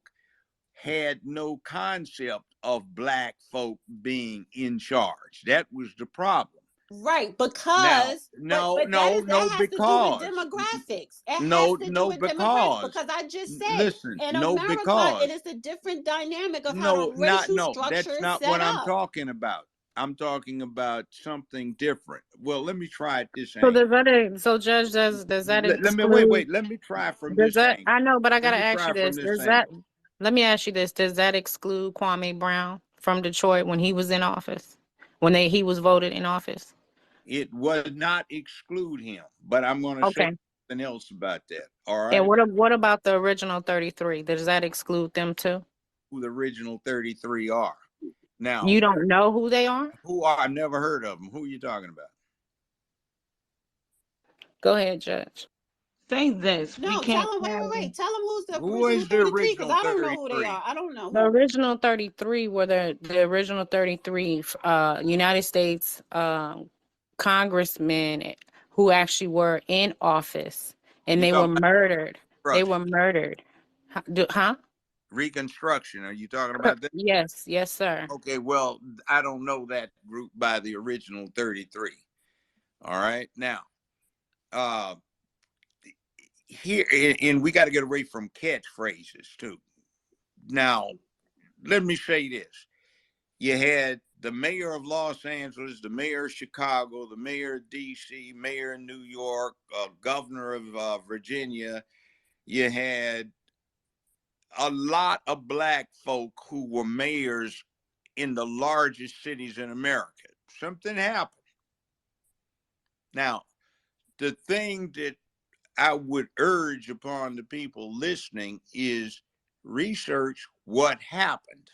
had no concept of black folk being in charge. That was the problem. Right, Now, because no, but that no, is that no, has to do with because demographics. It has no, to do no, with demographics because because I just said listen, in no, America it because is a different dynamic of how no, the not racial no. structure That's is not what set I'm up. talking about. I'm talking about something different. Well, let me try it this So angle. so Judge, does that Let me wait, exclude? wait. Let me try from Does this that? angle. I know, but I Let gotta me ask you try from this. this Does that? angle. Let me ask you this. Does that exclude Kwame Brown from Detroit when he was in office? When he was voted in office? It would not exclude him, but I'm going to say Okay. something else about that. All And right. what about the original 33? Does that exclude them too? Who the original 33 are. Now, You don't know who they are? who are, I've never heard of them. Who are you talking about? Go ahead, Judge. Say this. We No, can't tell them. have. Wait. Tell them who's the Who original is the 33 because original I don't know who they 33? are. I don't know The who. original 33 were the original 33 United States congressmen who actually were in office, and You they were talking about murdered. They were Reconstruction? murdered. Huh? Reconstruction. Are you talking about that? Yes, yes, sir. Okay, well, I don't know that group by the original 33. All right. Now, uh here and we got to get away from catchphrases too. Now, let me say this. You had the mayor of Los Angeles, the mayor of Chicago, the mayor of DC, mayor of New York, governor of Virginia. You had a lot of black folk who were mayors in the largest cities in America. Something happened. Now, the thing that I would urge upon the people listening is research what happened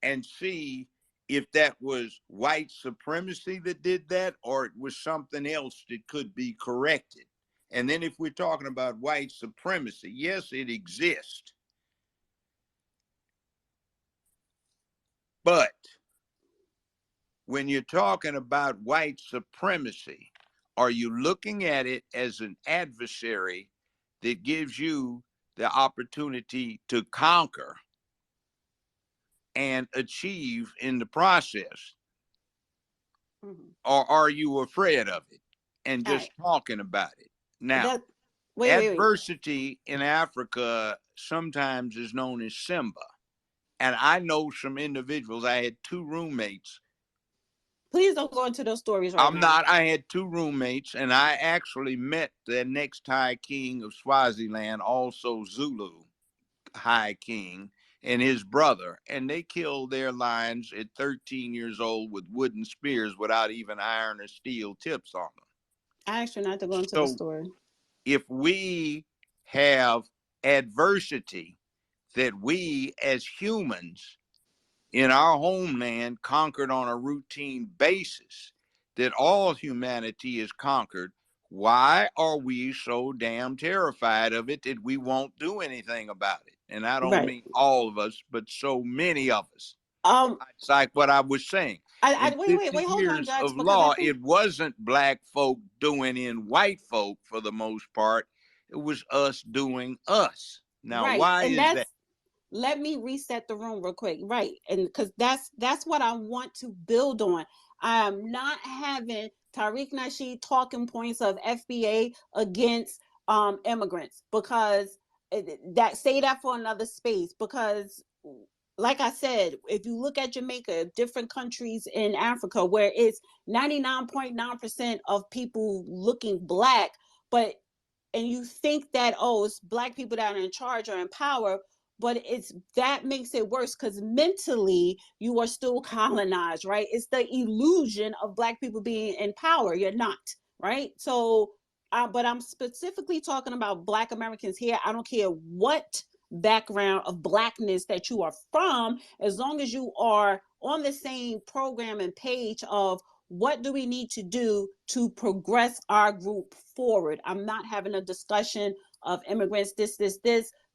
and see if that was white supremacy that did that or it was something else that could be corrected. And then if we're talking about white supremacy, yes, it exists. But when you're talking about white supremacy, are you looking at it as an adversary that gives you the opportunity to conquer and achieve in the process? Mhm. Or are you afraid of it and All just right. talking about it? Now, That. Wait. adversity in Africa sometimes is known as Simba. And I know some individuals, I had two roommates. Please don't go into those stories right I'm now. not, I had two roommates, and I actually met the next High King of Swaziland, also Zulu High King, and his brother, and they killed their lions at 13 years old with wooden spears without even iron or steel tips on them. I asked you not to go into the So story. if we have adversity that we as humans in our homeland conquered on a routine basis, that all humanity is conquered, why are we so damn terrified of it that we won't do anything about it? And I don't Right. mean all of us, but so many of us. Um. It's like what I was saying. I In wait. 50 Hold on, years Judge, of because I law, think it wasn't black folk doing in white folk for the most part. It was us doing us. Now, right, why and is that? that's let me reset the room real quick, right? And because that's what I want to build on. I am not having Tariq Nasheed talking points of FBA against immigrants because that say that for another space because like I said, if you look at Jamaica, different countries in Africa where it's 99.9% of people looking black, but and you think that it's black people that are in charge or in power, but it's that makes it worse because mentally you are still colonized, right? It's the illusion of black people being in power. You're not, right? So but I'm specifically talking about black Americans here. I don't care what background of blackness that you are from, as long as you are on the same program and page of what do we need to do to progress our group forward. I'm not having a discussion of immigrants, this,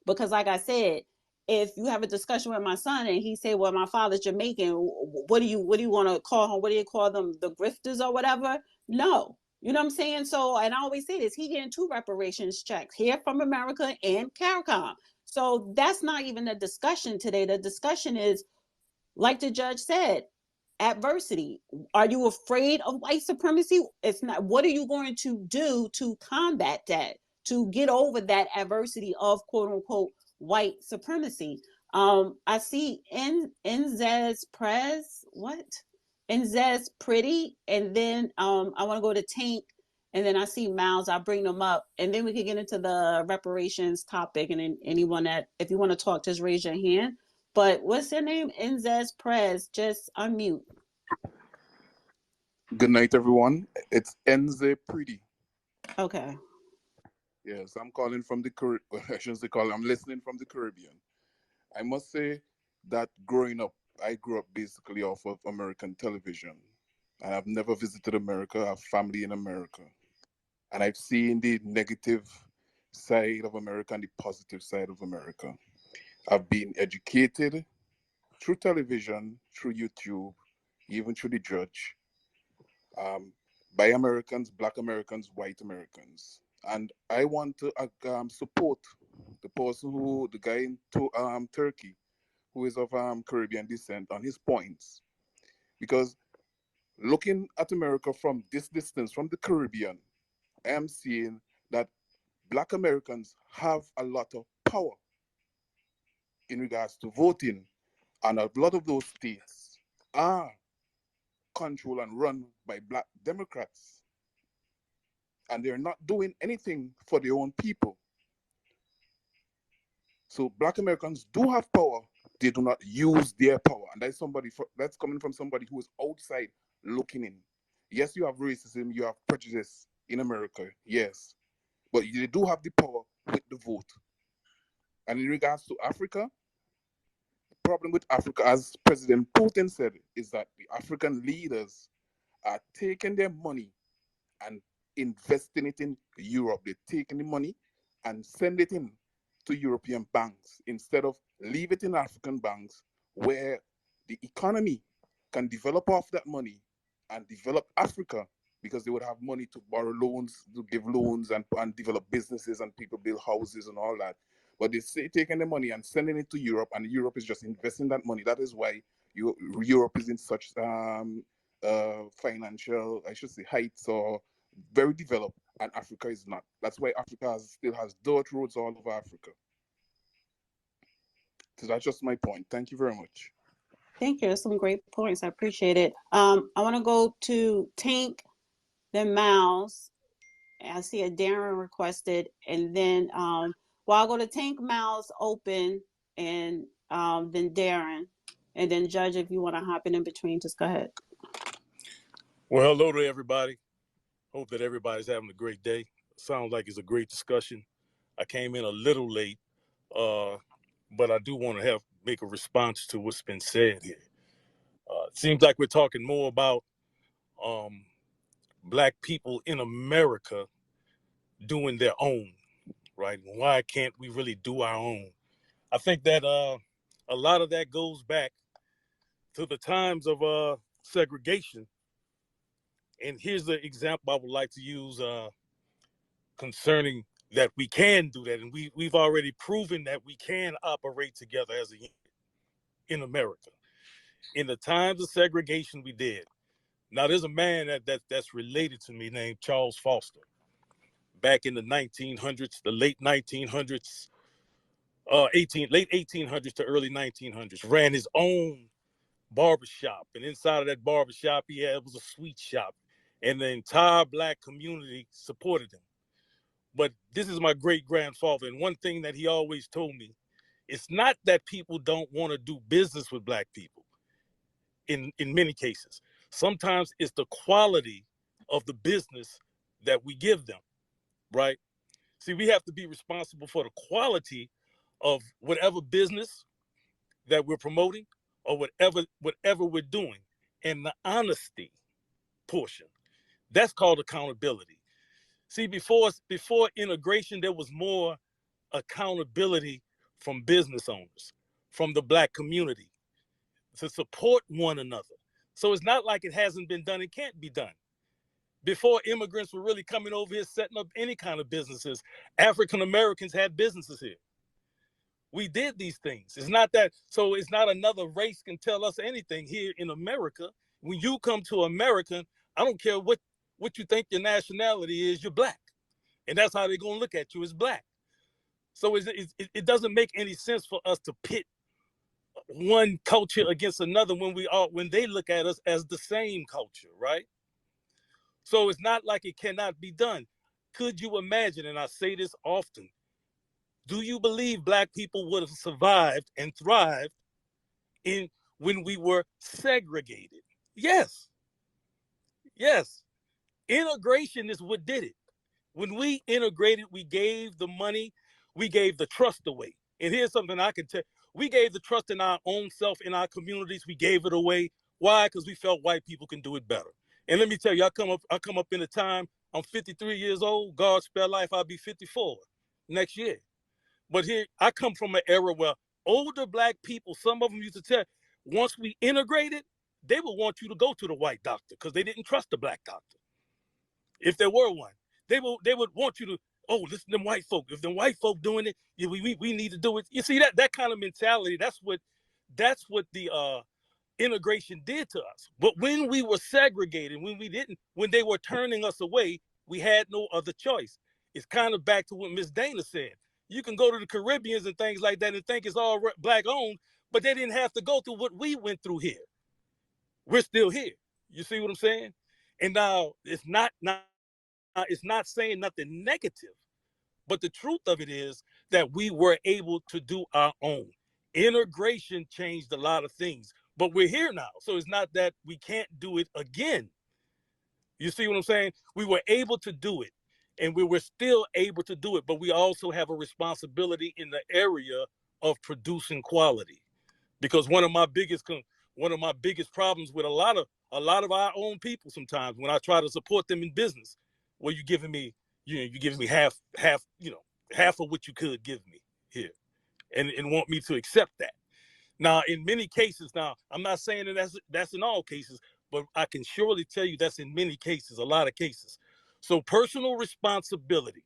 because like I said, if you have a discussion with my son and he say, well, my father's Jamaican, what do you want to call him? What do you call them? The grifters or whatever? No. You know what I'm saying? So, and I always say this, he getting two reparations checks here from America and CARICOM. So that's not even a discussion today. The discussion is, like the judge said, adversity. Are you afraid of white supremacy? It's not. What are you going to do to combat that, to get over that adversity of quote unquote white supremacy? I see Nzez Prez, what? Nzez Pretty, and then I want to go to Tank, and then I see Miles. I'll bring them up, and then we can get into the reparations topic. And then anyone that, if you want to talk, just raise your hand. But what's your name? Nzez Prez. Just unmute. Good night, everyone. It's Enze Pretty. Okay. Yes, I'm calling from the Caribbean. I shouldn't say calling. I'm listening from the Caribbean. I must say that growing up, I grew up basically off of American television. And I've never visited America. I have family in America. And I've seen the negative side of America and the positive side of America. I've been educated through television, through YouTube, even through the Judge, by Americans, Black Americans, white Americans. And I want to support the guy in Turkey, who is of Caribbean descent, on his points. Because looking at America from this distance, from the Caribbean, I am seeing that Black Americans have a lot of power in regards to voting. And a lot of those states are controlled and run by Black Democrats. And they're not doing anything for their own people. So Black Americans do have power. They do not use their power. And that's coming from somebody who is outside looking in. Yes, you have racism, you have prejudice in America, yes. But they do have the power with the vote. And in regards to Africa, the problem with Africa, as President Putin said, is that the African leaders are taking their money and investing it in Europe. They're taking the money and send it in to European banks instead of leave it in African banks where the economy can develop off that money and develop Africa, because they would have money to borrow loans, to give loans and develop businesses and people build houses and all that. But they say taking the money and sending it to Europe, and Europe is just investing that money. That is why Europe is in such financial, I should say, heights, or very developed, and Africa is not. That's why Africa still has dirt roads all over Africa. So that's just my point. Thank you very much. Thank you. Some great points. I appreciate it. I want to go to Tank, then Miles. I see a Darren requested, and then I'll go to Tank, Miles, Open, and then Darren, and then Judge. If you want to hop in between, just go ahead. Well, hello to everybody. Hope that everybody's having a great day. Sounds like it's a great discussion. I came in a little late, but I do want to make a response to what's been said here. It seems like we're talking more about Black people in America doing their own, right? Why can't we really do our own? I think that a lot of that goes back to the times of segregation. And here's the example I would like to use concerning that we can do that. And we've already proven that we can operate together as a unit in America. In the times of segregation, we did. Now, there's a man that's related to me named Charles Foster. Back in the 1900s, the late 1900s, late 1800s to early 1900s, ran his own barbershop. And inside of that barbershop, it was a sweet shop. And the entire Black community supported him. But this is my great-grandfather, and one thing that he always told me, it's not that people don't want to do business with Black people in many cases. Sometimes it's the quality of the business that we give them, right? See, we have to be responsible for the quality of whatever business that we're promoting or whatever we're doing, and the honesty portion. That's called accountability. See, before integration, there was more accountability from business owners, from the Black community, to support one another. So it's not like it hasn't been done. It can't be done. Before immigrants were really coming over here, setting up any kind of businesses, African Americans had businesses here. We did these things. It's not that, so it's not another race can tell us anything here in America. When you come to America, I don't care what you think your nationality is, you're black. And that's how they're going to look at you as black. So it doesn't make any sense for us to pit one culture against another when they look at us as the same culture, right? So it's not like it cannot be done. Could you imagine, and I say this often, do you believe black people would have survived and thrived when we were segregated? Yes. Yes. Integration is what did it. When we integrated, we gave the money, we gave the trust away. And here's something I can tell. We gave the trust in our own self, in our communities. We gave it away. Why? Because we felt white people can do it better. And let me tell you, I come up in a time, I'm 53 years old. God spare life, I'll be 54 next year. But here, I come from an era where older black people, some of them used to tell, once we integrated, they would want you to go to the white doctor because they didn't trust the black doctor. If there were one, they would want you to, oh, listen to them white folk. If the white folk doing it, yeah, we need to do it. You see that kind of mentality, that's what the integration did to us. But when we were segregated, when they were turning us away, we had no other choice. It's kind of back to what Miss Dana said. You can go to the Caribbeans and things like that and think it's all black owned, but they didn't have to go through what we went through here. We're still here. You see what I'm saying? And now it's not saying nothing negative, but the truth of it is that we were able to do our own. Integration changed a lot of things, but we're here now. So it's not that we can't do it again. You see what I'm saying? We were able to do it, and we were still able to do it, but we also have a responsibility in the area of producing quality. Because one of my biggest problems with a lot of our own people sometimes when I try to support them in business, well, you're giving me half of what you could give me here, and want me to accept that. Now, in many cases, now I'm not saying that that's in all cases, but I can surely tell you that's in many cases, a lot of cases. So personal responsibility.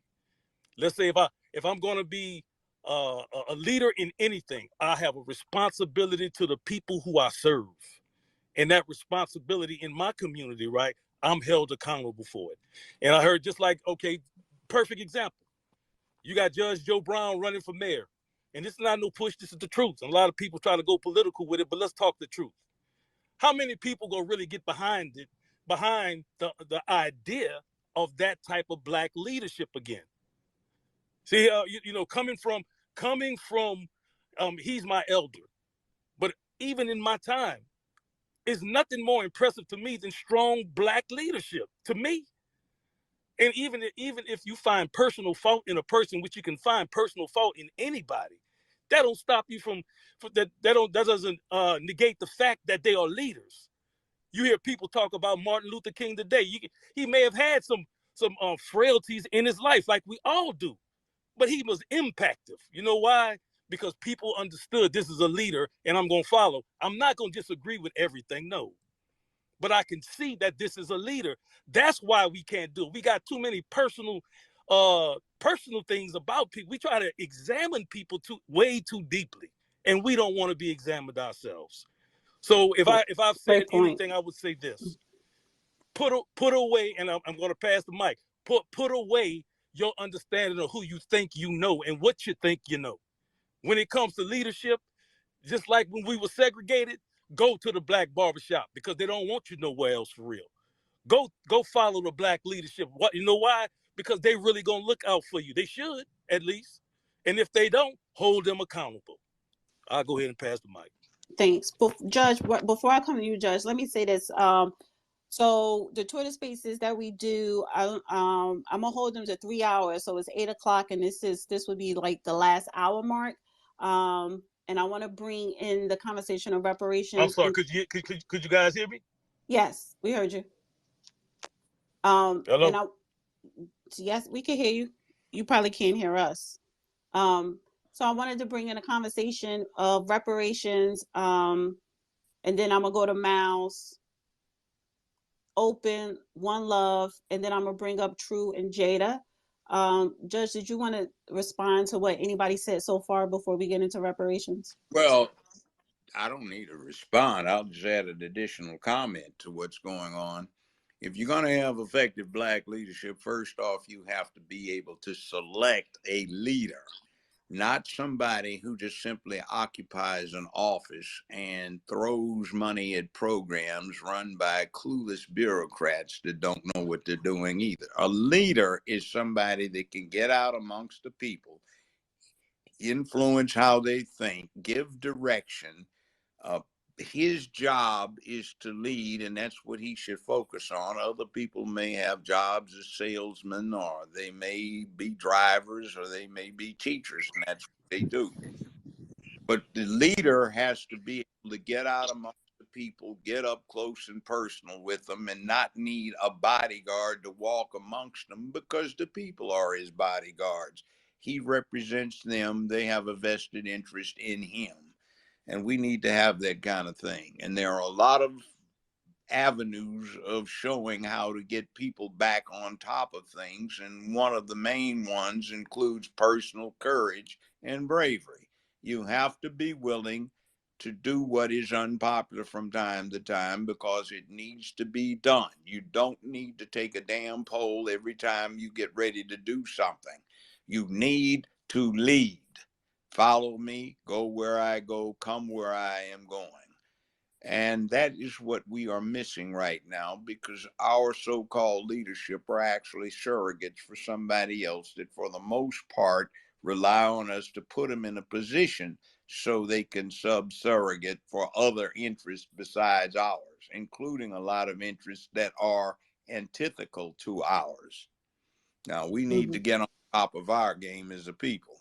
Let's say if I'm going to be a leader in anything, I have a responsibility to the people who I serve, and that responsibility in my community, right? I'm held accountable for it. And I heard just like, okay, perfect example. You got Judge Joe Brown running for mayor, and this is not no push. This is the truth. And a lot of people try to go political with it, but let's talk the truth. How many people gonna really get behind the idea of that type of black leadership again? See, coming from, he's my elder. But even in my time, it's nothing more impressive to me than strong black leadership. To me, and even if you find personal fault in a person, which you can find personal fault in anybody, that don't stop you that doesn't negate the fact that they are leaders. You hear people talk about Martin Luther King today. He may have had some frailties in his life, like we all do. But he was impactful. You know why? Because people understood this is a leader and I'm going to follow. I'm not going to disagree with everything, no. But I can see that this is a leader. That's why we can't do it. We got too many personal things about people. We try to examine people way too deeply, and we don't want to be examined ourselves. So if I've said anything, I would say this. Put away, and I'm going to pass the mic. Put away your understanding of who you think you know and what you think you know. When it comes to leadership, just like when we were segregated, go to the black barbershop because they don't want you nowhere else for real. Go follow the black leadership. What, you know why? Because they really gonna look out for you. They should, at least. And if they don't, hold them accountable. I'll go ahead and pass the mic. Thanks. Judge, before I come to you, Judge, let me say this. So the Twitter spaces that we do, I'm gonna hold them to 3 hours. So it's 8 o'clock, and this would be like the last hour mark. And I want to bring in the conversation of reparations. I'm sorry. Could you guys hear me? Yes, we heard you. Hello. And yes, we can hear you. You probably can't hear us. So I wanted to bring in a conversation of reparations. And then I'm gonna go to Mouse, Open, One Love, and then I'm gonna bring up True and Jada. Judge, did you want to respond to what anybody said so far before we get into reparations? Well, I don't need to respond. I'll just add an additional comment to what's going on. If you're going to have effective black leadership, first off, you have to be able to select a leader, not somebody who just simply occupies an office and throws money at programs run by clueless bureaucrats that don't know what they're doing either. A leader is somebody that can get out amongst the people, influence how they think, give direction. uh, his job is to lead, and that's what he should focus on. Other people may have jobs as salesmen, or they may be drivers, or they may be teachers, and that's what they do. But the leader has to be able to get out amongst the people, get up close and personal with them, and not need a bodyguard to walk amongst them, because the people are his bodyguards. He represents them, they have a vested interest in him. And we need to have that kind of thing. And there are a lot of avenues of showing how to get people back on top of things. And one of the main ones includes personal courage and bravery. You have to be willing to do what is unpopular from time to time, because it needs to be done. You don't need to take a damn poll every time you get ready to do something. You need to lead. Follow me, go where I go, come where I am going. And that is what we are missing right now, because our so called leadership are actually surrogates for somebody else that, for the most part, rely on us to put them in a position so they can sub surrogate for other interests besides ours, including a lot of interests that are antithetical to ours. Now, we need to get on top of our game as a people.